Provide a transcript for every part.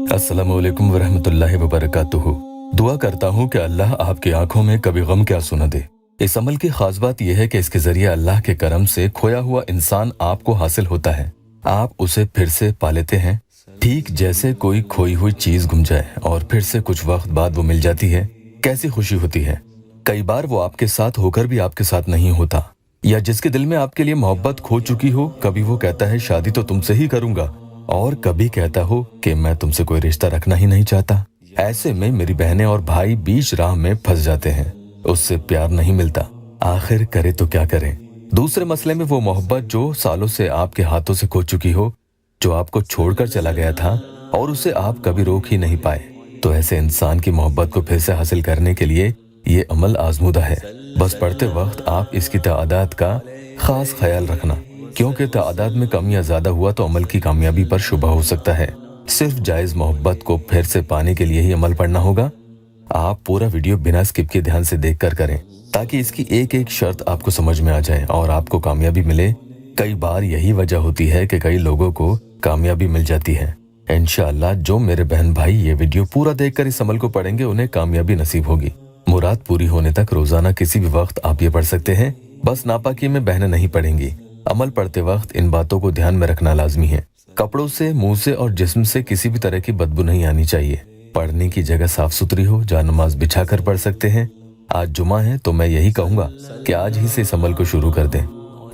अस्सलामु अलैकुम वरहमतुल्लाहि वबरकातुहू। दुआ करता हूँ कि अल्लाह आपकी आंखों में कभी गम क्या सुना दे। इस अमल की खास बात यह है कि इसके जरिए अल्लाह के करम से खोया हुआ इंसान आपको हासिल होता है। आप उसे फिर से पा लेते हैं, ठीक जैसे कोई खोई हुई चीज गुम जाए और फिर से कुछ वक्त बाद वो मिल जाती है। कैसी खुशी होती है। कई बार वो आपके साथ होकर भी आपके साथ नहीं होता, या जिसके दिल में आपके लिए मोहब्बत खो चुकी हो, कभी वो कहता है शादी तो तुमसे ही करूंगा, और कभी कहता हो कि मैं तुमसे कोई रिश्ता रखना ही नहीं चाहता। ऐसे में मेरी बहनें और भाई बीच राह में फंस जाते हैं, उससे प्यार नहीं मिलता, आखिर करे तो क्या करें। दूसरे मसले में वो मोहब्बत जो सालों से आपके हाथों से खो चुकी हो, जो आपको छोड़कर चला गया था और उसे आप कभी रोक ही नहीं पाए। तो ऐसे इंसान की मोहब्बत को फिर से हासिल करने के लिए ये अमल आजमूदा है। बस पढ़ते वक्त आप इसकी तादाद का खास ख्याल रखना, क्योंकि तादाद में कम या ज्यादा हुआ तो अमल की कामयाबी पर शुबा हो सकता है। सिर्फ जायज मोहब्बत को फिर से पाने के लिए ही अमल पढ़ना होगा। आप पूरा वीडियो बिना स्किप के ध्यान से देखकर करें, ताकि इसकी एक एक शर्त आपको समझ में आ जाए और आपको कामयाबी मिले। कई बार यही वजह होती है कि कई लोगों को कामयाबी मिल जाती है। इंशाअल्लाह जो मेरे बहन भाई ये वीडियो पूरा देखकर इस अमल को पढ़ेंगे, उन्हें कामयाबी नसीब होगी। मुराद पूरी होने तक रोजाना किसी भी वक्त आप ये पढ़ सकते हैं। बस नापाकी में बहनें नहीं पढ़ेंगी। अमल पढ़ते वक्त इन बातों को ध्यान में रखना लाजमी है। कपड़ों से, मुंह से और जिस्म से किसी भी तरह की बदबू नहीं आनी चाहिए। पढ़ने की जगह साफ सुथरी हो, जहाँ नमाज बिछा कर पढ़ सकते हैं। आज जुमा है तो मैं यही कहूंगा कि आज ही से इस अमल को शुरू कर दें।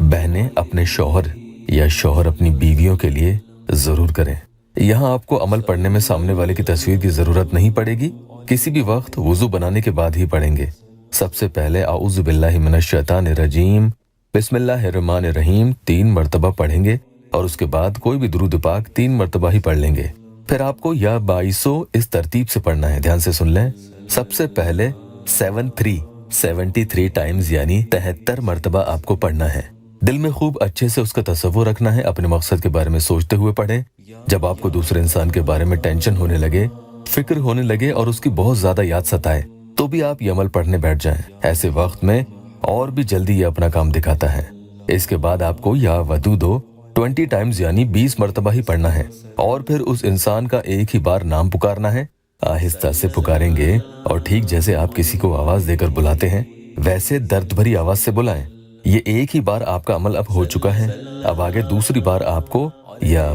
बहनें अपने शौहर या शौहर अपनी बीवियों के लिए जरूर करें। यहाँ आपको अमल पढ़ने में सामने वाले की तस्वीर की जरूरत नहीं पड़ेगी। किसी भी वक्त वुजू बनाने के बाद ही पढ़ेंगे। सबसे पहले आऊज़ु बिल्लाहि मिनश शैतानिर रजीम बिस्मिल्लाहिर्रहमानिर्रहीम 3 मरतबा पढ़ेंगे और उसके बाद कोई भी दुरूद पाक 3 मरतबा ही पढ़ लेंगे। फिर आपको या बाईसो इस तरतीब से पढ़ना है। ध्यान से सुन लें। सबसे पहले 73 टाइम्स यानी 73 मरतबा आपको पढ़ना है। दिल में खूब अच्छे से उसका तसव्वुर रखना है। अपने मकसद के बारे में सोचते हुए पढ़ें। जब आपको दूसरे इंसान के बारे में टेंशन होने लगे, फिक्र होने लगे और उसकी बहुत ज्यादा याद सताए, तो भी आप ये अमल पढ़ने बैठ जाएं। ऐसे वक्त में और भी जल्दी ये अपना काम दिखाता है। इसके बाद आपको या वदूदो 20 टाइम्स यानी 20 मरतबा ही पढ़ना है और फिर उस इंसान का एक ही बार नाम पुकारना है। आहिस्ता से पुकारेंगे और ठीक जैसे आप किसी को आवाज देकर बुलाते हैं, वैसे दर्द भरी आवाज से बुलाएं। ये एक ही बार आपका अमल अब हो चुका है। अब आगे दूसरी बार आपको या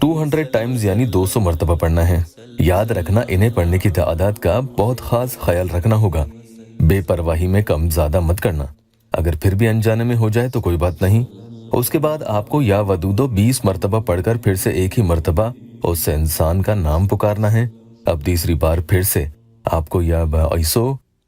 200 टाइम्स यानी 200 मरतबा पढ़ना है। याद रखना, इन्हें पढ़ने की तादाद का बहुत खास ख्याल रखना होगा। बेपरवाही में कम ज्यादा मत करना। अगर फिर भी अनजाने में हो जाए तो कोई बात नहीं। उसके बाद आपको या वदूदो 20 मरतबा पढ़कर फिर से एक ही मरतबा उस इंसान का नाम पुकारना है। अब तीसरी बार फिर से आपको या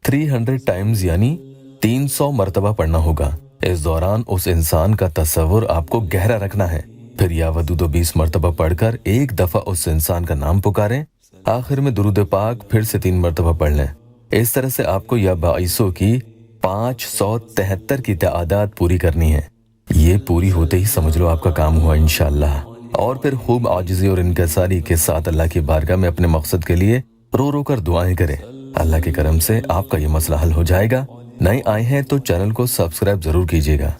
300 टाइम्स यानी 300 मरतबा पढ़ना होगा। इस दौरान उस इंसान का तस्वुर आपको गहरा रखना है। फिर या वदूदो 20 मरतबा पढ़कर एक दफा उस इंसान का नाम पुकारें। आखिर में दुरूद पाक फिर से 3 मरतबा पढ़ लें। इस तरह से आपको या 22 की 573 की तादाद पूरी करनी है। ये पूरी होते ही समझ लो आपका काम हुआ इंशाअल्लाह। और फिर खूब आजिज़ी और इनकिसारी के साथ अल्लाह की बारगाह में अपने मकसद के लिए रो रो कर दुआएं करें। अल्लाह के करम से आपका ये मसला हल हो जाएगा। नए आए हैं तो चैनल को सब्सक्राइब जरूर कीजिएगा।